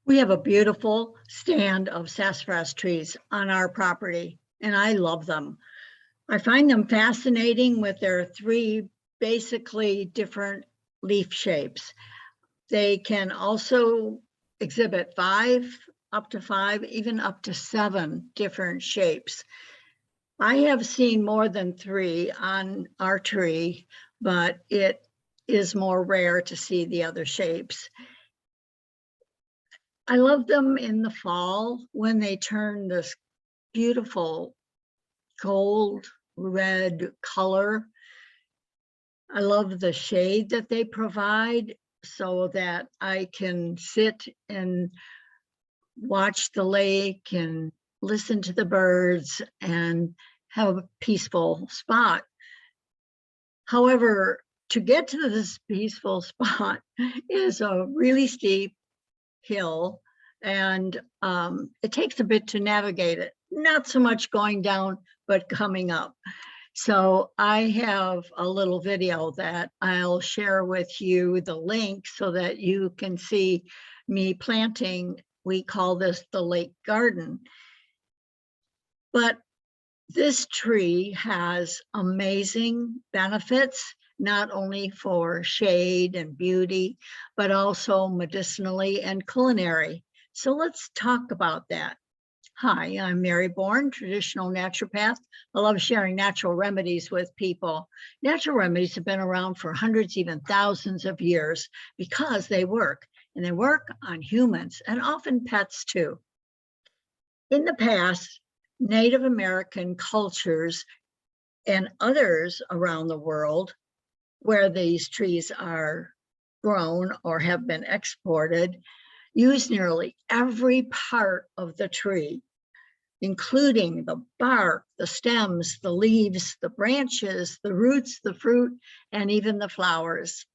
We have a beautiful stand of sassafras trees on our property, and I love them. I find them fascinating with their three basically different leaf shapes. They can also exhibit up to five, even up to seven different shapes. I have seen more than three on our tree, but it is more rare to see the other shapes. I love them in the fall when they turn this beautiful gold red color. I love the shade that they provide so that I can sit and watch the lake and listen to the birds and have a peaceful spot. However, to get to this peaceful spot is a really steep hill, and it takes a bit to navigate it. Not so much going down, but coming up. So I have a little video that I'll share with you, the link, so that you can see me planting. We call this the lake garden. But this tree has amazing benefits, not only for shade and beauty, but also medicinally and culinary. So let's talk about that. Hi, I'm Mary Bourne, traditional naturopath. I love sharing natural remedies with people. Natural remedies have been around for hundreds, even thousands of years because they work, and they work on humans and often pets too. In the past, Native American cultures and others around the world where these trees are grown or have been exported use nearly every part of the tree, including the bark, the stems, the leaves, the branches, the roots, the fruit, and even the flowers.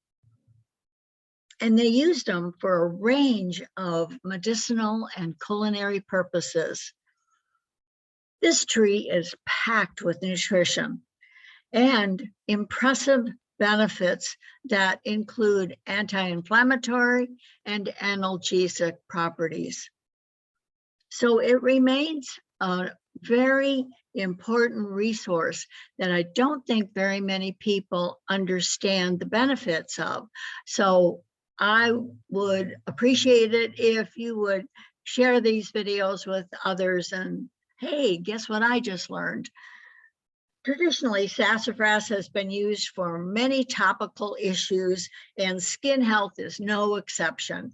And they used them for a range of medicinal and culinary purposes. This tree is packed with nutrition and impressive benefits that include anti-inflammatory and analgesic properties. So it remains a very important resource that I don't think very many people understand the benefits of. So I would appreciate it if you would share these videos with others. And hey, guess what I just learned? Traditionally, sassafras has been used for many topical issues, and skin health is no exception.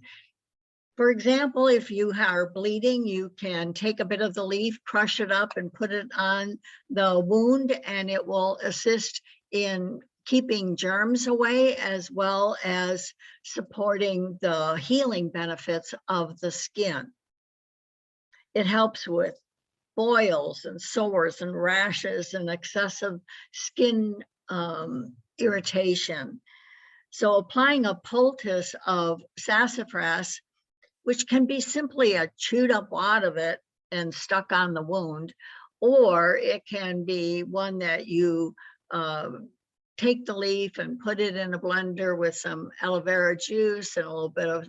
For example, if you are bleeding, you can take a bit of the leaf, crush it up, and put it on the wound, and it will assist in keeping germs away, as well as supporting the healing benefits of the skin. It helps with boils and sores and rashes and excessive skin irritation. So applying a poultice of sassafras, which can be simply a chewed up wad of it and stuck on the wound, or it can be one that you take the leaf and put it in a blender with some aloe vera juice and a little bit of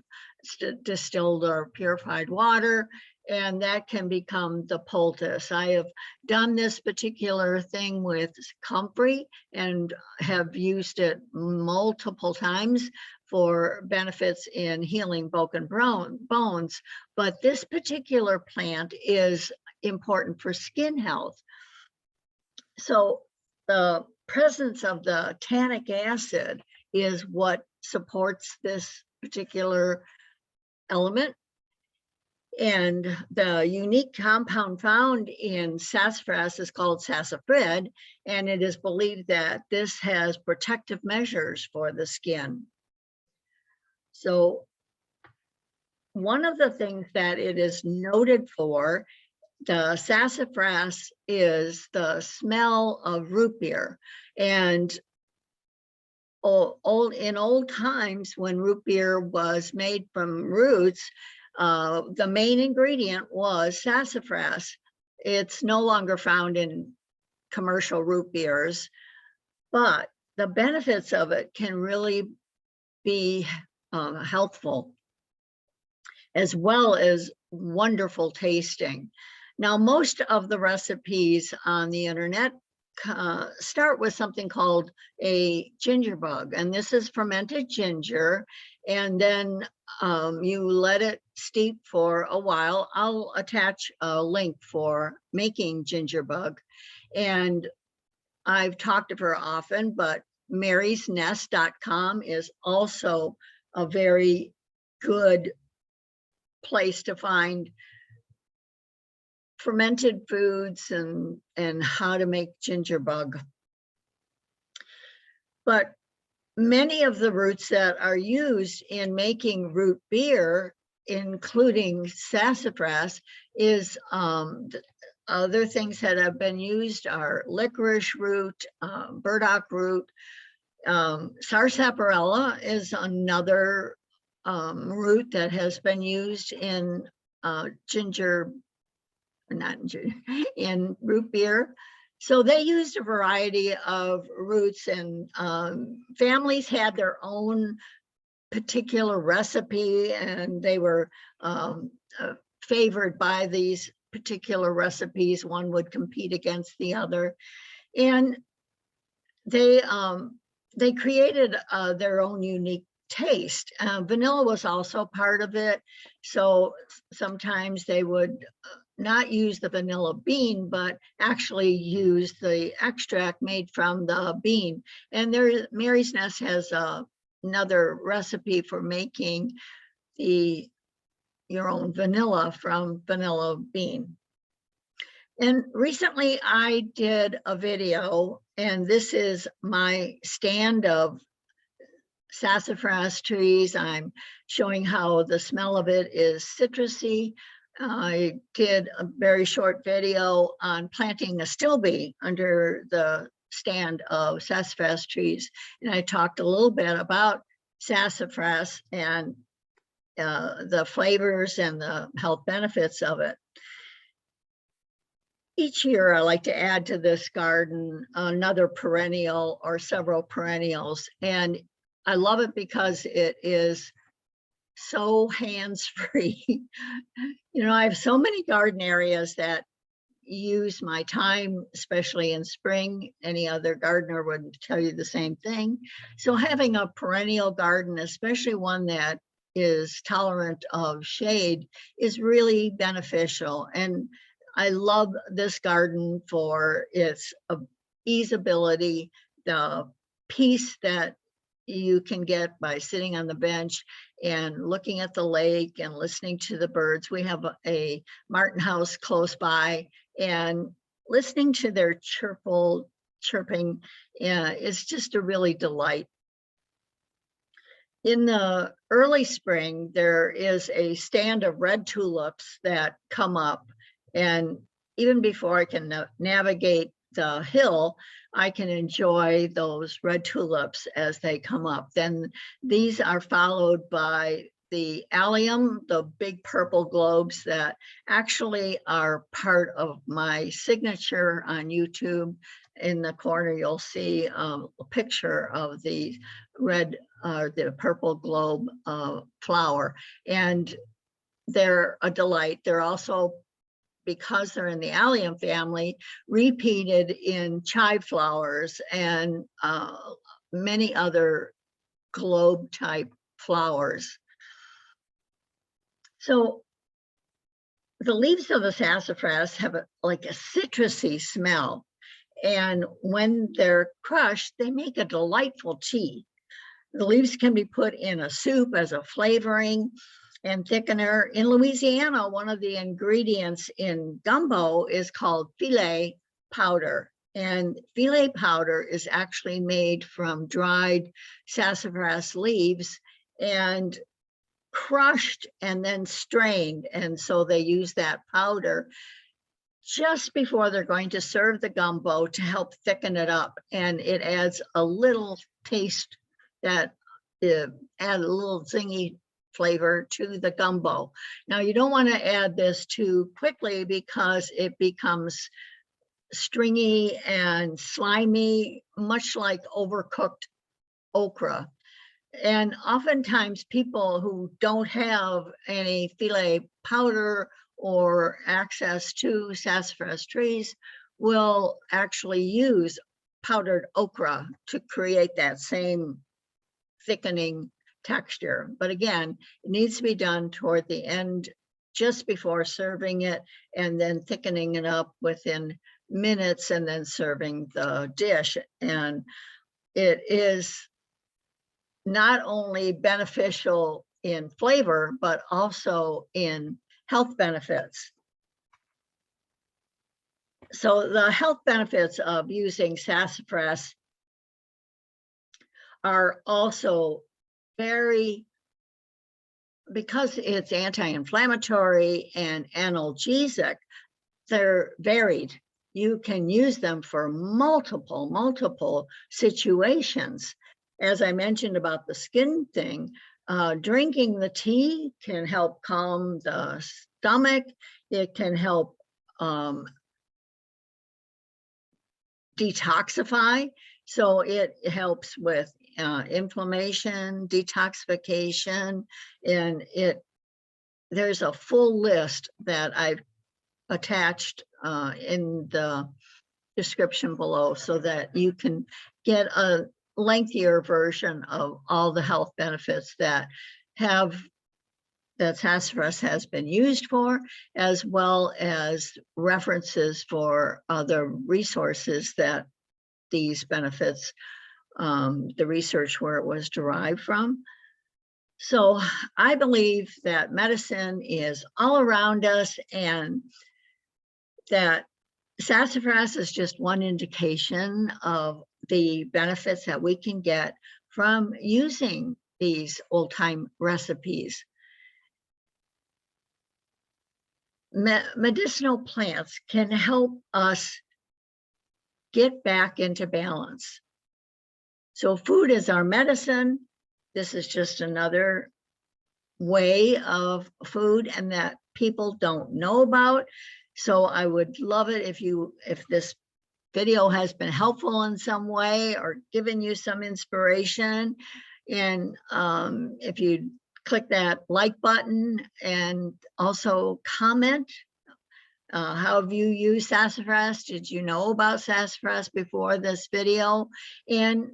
distilled or purified water, and that can become the poultice. I have done this particular thing with comfrey and have used it multiple times for benefits in healing broken bones. But this particular plant is important for skin health. So the presence of the tannic acid is what supports this particular element. And the unique compound found in sassafras is called sassafras, and it is believed that this has protective measures for the skin. So one of the things that it is noted for, the sassafras, is the smell of root beer. And in old times, when root beer was made from roots, the main ingredient was sassafras. It's no longer found in commercial root beers, but the benefits of it can really be helpful. as well as wonderful tasting. Now, most of the recipes on the internet start with something called a ginger bug, and this is fermented ginger, and then you let it steep for a while. I'll attach a link for making ginger bug, and I've talked of her often, but marysnest.com is also a very good place to find fermented foods and how to make ginger bug. But many of the roots that are used in making root beer, including sassafras, is other things that have been used are licorice root, burdock root. Sarsaparilla is another root that has been used in in root beer. So they used a variety of roots, and families had their own particular recipe, and they were favored by these particular recipes. One would compete against the other, and they created their own unique taste. Vanilla was also part of it, so sometimes they would not use the vanilla bean, but actually use the extract made from the bean. And there, Mary's Nest has another recipe for making your own vanilla from vanilla bean. And recently I did a video, and this is my stand of sassafras trees. I'm showing how the smell of it is citrusy. I did a very short video on planting a stilby under the stand of sassafras trees. And I talked a little bit about sassafras and the flavors and the health benefits of it. Each year I like to add to this garden another perennial or several perennials. And I love it because it is so hands-free. You know, I have so many garden areas that use my time, especially in spring. Any other gardener would tell you the same thing. So having a perennial garden, especially one that is tolerant of shade, is really beneficial. And I love this garden for its easeability, the peace that you can get by sitting on the bench and looking at the lake and listening to the birds. We have a martin house close by, and listening to their chirping is just a really delight. In the early spring, there is a stand of red tulips that come up, and even before I can navigate the hill, I can enjoy those red tulips as they come up. Then these are followed by the allium, the big purple globes that actually are part of my signature on YouTube. In the corner, you'll see a picture of the the purple globe flower, and they're a delight. They're also, because they're in the allium family, repeated in chive flowers and many other globe type flowers. So the leaves of the sassafras have like a citrusy smell, and when they're crushed, they make a delightful tea. The leaves can be put in a soup as a flavoring and thickener. In Louisiana, one of the ingredients in gumbo is called filet powder. And filet powder is actually made from dried sassafras leaves and crushed and then strained. And so they use that powder just before they're going to serve the gumbo to help thicken it up. And it adds a little taste that add a little zingy flavor to the gumbo. Now, you don't want to add this too quickly because it becomes stringy and slimy, much like overcooked okra. And oftentimes people who don't have any Filet Powder or access to sassafras trees will actually use powdered okra to create that same thickening texture. But again, it needs to be done toward the end, just before serving it, and then thickening it up within minutes and then serving the dish. And it is not only beneficial in flavor, but also in health benefits. So the health benefits of using sassafras are also very, because it's anti-inflammatory and analgesic, they're varied. You can use them for multiple situations. As I mentioned about the skin thing, drinking the tea can help calm the stomach. It can help detoxify. So it helps with inflammation, detoxification, and there's a full list that I've attached in the description below, so that you can get a lengthier version of all the health benefits that sassafras has been used for, as well as references for other resources that these benefits, the research where it was derived from. So I believe that medicine is all around us, and that sassafras is just one indication of the benefits that we can get from using these old-time recipes. Medicinal plants can help us get back into balance. So food is our medicine. This is just another way of food, and that people don't know about. So I would love it if this video has been helpful in some way or given you some inspiration. And if you click that like button, and also comment, how have you used sassafras? Did you know about sassafras before this video? And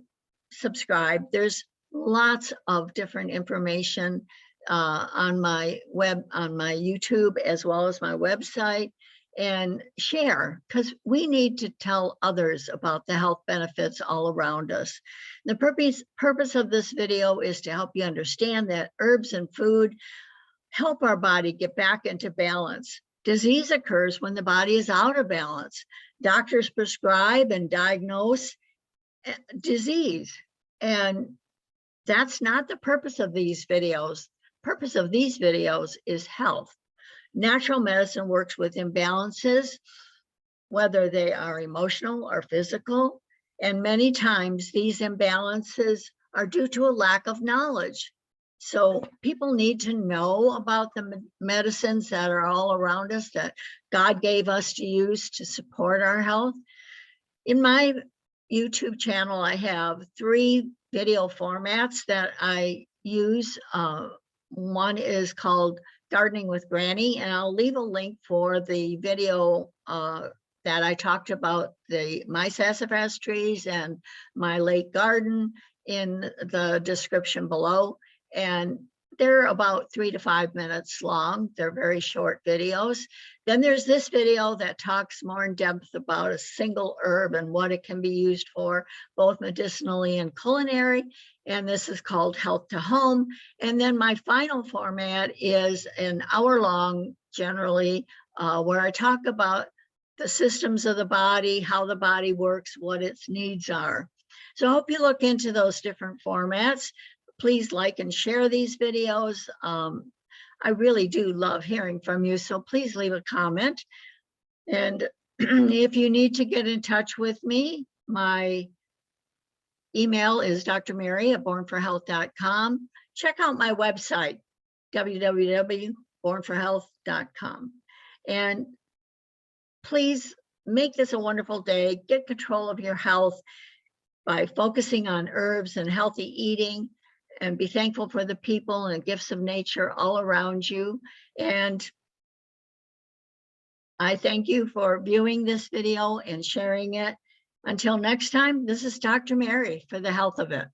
subscribe. There's lots of different information on my YouTube, as well as my website. And share, because we need to tell others about the health benefits all around us. The purpose of this video is to help you understand that herbs and food help our body get back into balance. Disease occurs when the body is out of balance. Doctors prescribe and diagnose disease, and that's not the purpose of these videos. Purpose of these videos is health. Natural medicine works with imbalances, whether they are emotional or physical, and many times these imbalances are due to a lack of knowledge. So people need to know about the medicines that are all around us, that God gave us to use to support our health. In my YouTube channel, I have 3 video formats that I use. One is called Gardening with Granny, and I'll leave a link for the video that I talked about my sassafras trees and my lake garden in the description below. And they're about 3 to 5 minutes long. They're very short videos. Then there's this video that talks more in depth about a single herb and what it can be used for, both medicinally and culinary. And this is called Health to Home. And then my final format is an hour-long, generally, where I talk about the systems of the body, how the body works, what its needs are. So I hope you look into those different formats. Please like and share these videos. I really do love hearing from you, so please leave a comment. And if you need to get in touch with me, my email is drmary@bornforhealth.com. Check out my website, www.bornforhealth.com. And please make this a wonderful day. Get control of your health by focusing on herbs and healthy eating. and be thankful for the people and gifts of nature all around you. And I thank you for viewing this video and sharing it. Until next time, this is Dr. Mary for the health of it.